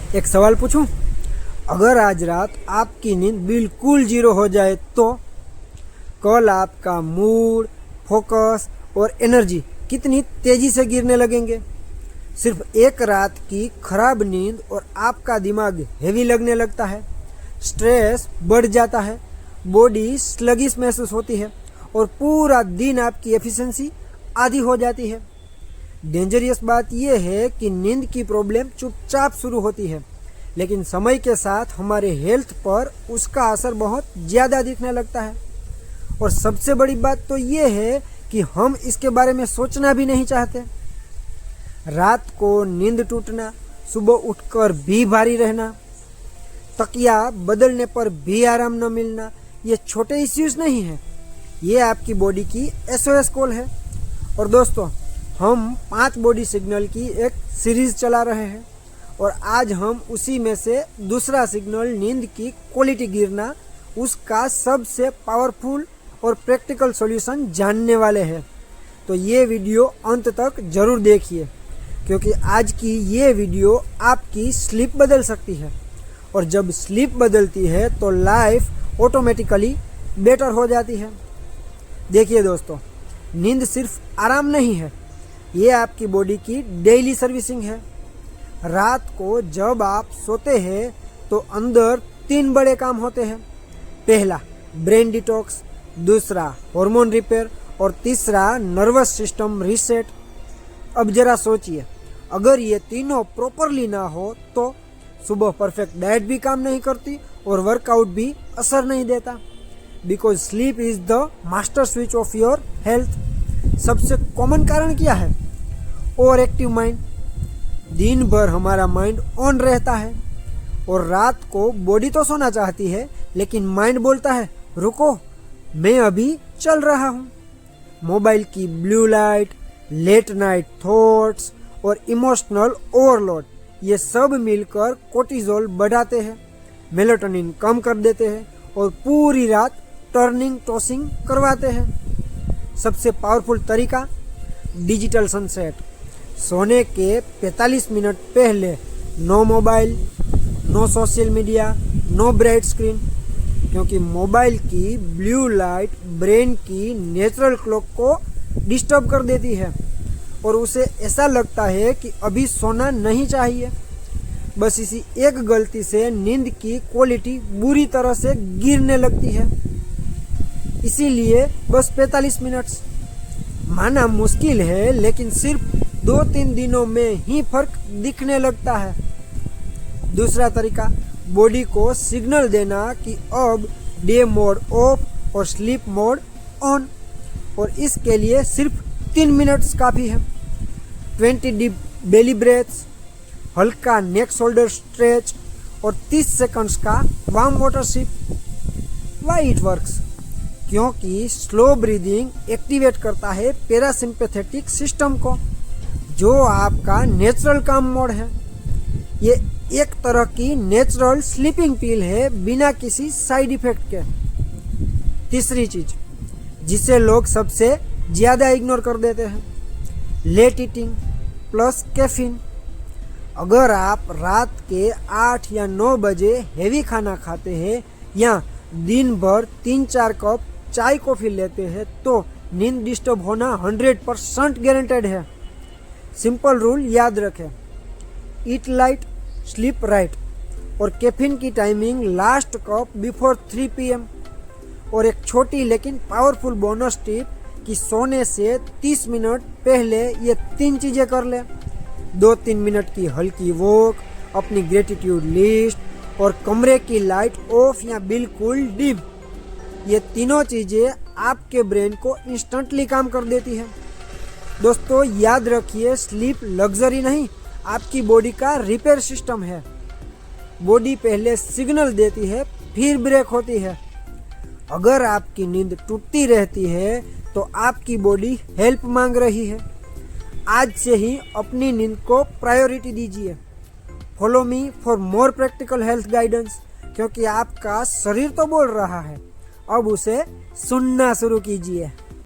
एक सवाल पूछूं? अगर आज रात आपकी नींद बिल्कुल जीरो हो जाए तो कल आपका मूड, फोकस और एनर्जी कितनी तेजी से गिरने लगेंगे। सिर्फ एक रात की खराब नींद और आपका दिमाग हेवी लगने लगता है, स्ट्रेस बढ़ जाता है, बॉडी स्लगिश महसूस होती है और पूरा दिन आपकी एफिशिएंसी आधी हो जाती है। डेंजरियस बात यह है कि नींद की प्रॉब्लम चुपचाप शुरू होती है, लेकिन समय के साथ हमारे हेल्थ पर उसका असर बहुत ज़्यादा दिखने लगता है। और सबसे बड़ी बात तो ये है कि हम इसके बारे में सोचना भी नहीं चाहते। रात को नींद टूटना, सुबह उठकर भी भारी रहना, तकिया बदलने पर भी आराम न मिलना, ये छोटे इश्यूज नहीं है, ये आपकी बॉडी की एसओएस कॉल है। और दोस्तों, हम 5 बॉडी सिग्नल की एक सीरीज चला रहे हैं और आज हम उसी में से दूसरा सिग्नल नींद की क्वालिटी गिरना, उसका सबसे पावरफुल और प्रैक्टिकल सॉल्यूशन जानने वाले हैं। तो ये वीडियो अंत तक जरूर देखिए, क्योंकि आज की ये वीडियो आपकी स्लीप बदल सकती है और जब स्लीप बदलती है तो लाइफ ऑटोमेटिकली बेटर हो जाती है। देखिए दोस्तों, नींद सिर्फ आराम नहीं है, ये आपकी बॉडी की डेली सर्विसिंग है। रात को जब आप सोते हैं तो अंदर 3 बड़े काम होते हैं। पहला ब्रेन डिटॉक्स, दूसरा हार्मोन रिपेयर और तीसरा नर्वस सिस्टम रीसेट। अब जरा सोचिए, अगर ये तीनों प्रॉपरली ना हो तो सुबह परफेक्ट डाइट भी काम नहीं करती और वर्कआउट भी असर नहीं देता। Because sleep is the master switch off your health. सबसे कॉमन कारण क्या है? Over active mind. दिन भर हमारा माइंड ऑन रहता है और रात को बॉडी तो सोना चाहती है, लेकिन माइंड बोलता है रुको, मैं अभी चल रहा हूँ। मोबाइल की blue light, late night thoughts और इमोशनल ओवरलोड, ये सब मिलकर कोर्टिजोल बढ़ाते हैं, मेलाटोनिन कम कर देते हैं और पूरी रात टर्निंग टॉसिंग करवाते हैं। सबसे पावरफुल तरीका डिजिटल सनसेट। सोने के 45 मिनट पहले no mobile, no social media, no bright screen, क्योंकि मोबाइल की ब्लू लाइट ब्रेन की नेचुरल क्लॉक को डिस्टर्ब कर देती है और उसे ऐसा लगता है कि अभी सोना नहीं चाहिए। बस इसी एक गलती से नींद की क्वालिटी बुरी तरह से गिरने लगती है। इसीलिए बस 45 मिनट माना मुश्किल है, लेकिन सिर्फ 2-3 दिनों में ही फर्क दिखने लगता है। दूसरा तरीका बॉडी को सिग्नल देना कि अब डे मोड ऑफ और स्लीप मोड ऑन, और इसके लिए सिर्फ 3 मिनट्स काफ़ी है। 20 डीप बेली ब्रेथ्स, हल्का नेक शोल्डर स्ट्रेच और 30 सेकंड्स का warm water sip. Why it works? क्योंकि स्लो ब्रीदिंग एक्टिवेट करता है पैरासिम्पैथेटिक सिस्टम को, जो आपका नेचुरल काम मोड है। ये एक तरह की नेचुरल स्लीपिंग पिल है, बिना किसी साइड इफेक्ट के। तीसरी चीज जिसे लोग सबसे ज्यादा इग्नोर कर देते हैं, लेट ईटिंग प्लस कैफीन। अगर आप रात के 8 या 9 बजे हेवी खाना खाते हैं या दिन भर 3-4 कप चाय कॉफी लेते हैं तो नींद डिस्टर्ब होना 100% गारंटेड है। सिंपल रूल याद रखें, ईट लाइट, स्लीप राइट, और कैफीन की timing last cup before 3 PM। और एक छोटी लेकिन पावरफुल बोनस टिप कि सोने से 30 मिनट पहले ये 3 चीज़ें कर ले। 2-3 मिनट की हल्की वॉक, अपनी ग्रेटिट्यूड लिस्ट और कमरे की लाइट ऑफ या बिल्कुल डिम। ये तीनों चीज़ें आपके ब्रेन को इंस्टेंटली काम कर देती है। दोस्तों याद रखिए, स्लीप लग्जरी नहीं, आपकी बॉडी का रिपेयर सिस्टम है। बॉडी पहले सिग्नल देती है, फिर ब्रेक होती है। अगर आपकी नींद टूटती रहती है तो आपकी बॉडी हेल्प मांग रही है। आज से ही अपनी नींद को प्रायोरिटी दीजिए। Follow me for more practical health guidance, क्योंकि आपका शरीर तो बोल रहा है, अब उसे सुनना शुरू कीजिए।